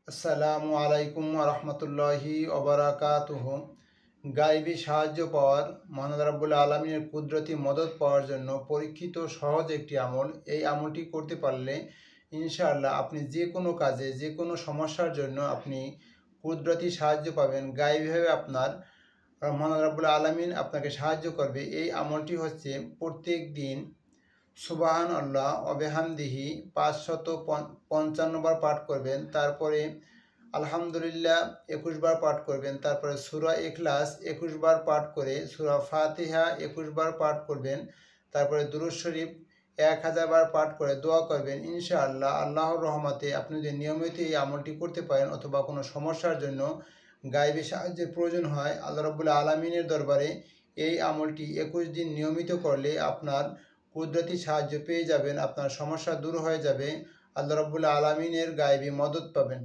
আসসালামু আলাইকুম রহমতুল্লাহি ওবারাকাতুহু। গায়বী সাহায্য পাওয়ার, মহান রাব্বুল আলামিনের কুদরতি মদত পাওয়ার জন্য পরীক্ষিত সহজ একটি আমল। এই আমলটি করতে পারলে ইনশাআল্লাহ আপনি যে কোনো কাজে, যে কোনো সমস্যার জন্য আপনি কুদরতি সাহায্য পাবেন। গায়বীভাবে আপনার মহান রাব্বুল আলামিন আপনাকে সাহায্য করবে। এই আমলটি হচ্ছে প্রত্যেক দিন সুবহান আল্লাহ অবেহামদিহি ৫৫৫ বার পাঠ করবেন। তারপরে আলহামদুলিল্লাহ ২১ বার পাঠ করবেন। তারপরে সূরা ইখলাস ২১ বার পাঠ করে সূরা ফাতিহা ২১ বার পাঠ করবেন। তারপরে দুরূদ শরীফ ১০০০ বার পাঠ করে দোয়া করবেন। ইনশাআল্লাহ আল্লাহর রহমতে আপনি যদি নিয়মিত এই আমলটি করতে পারেন অথবা কোনো সমস্যার জন্য গায়বী সাহায্যের প্রয়োজন হয়, আল্লাহ রাব্বুল আলামিনের দরবারে এই আমলটি ২১ দিন নিয়মিত করলে আপনার কুদরতি সাহায্য পেয়ে যাবেন, আপনার সমস্যা দূর হয়ে যাবে, আল্লাহ রাব্বুল আলামিনের গায়বী মদত পাবেন।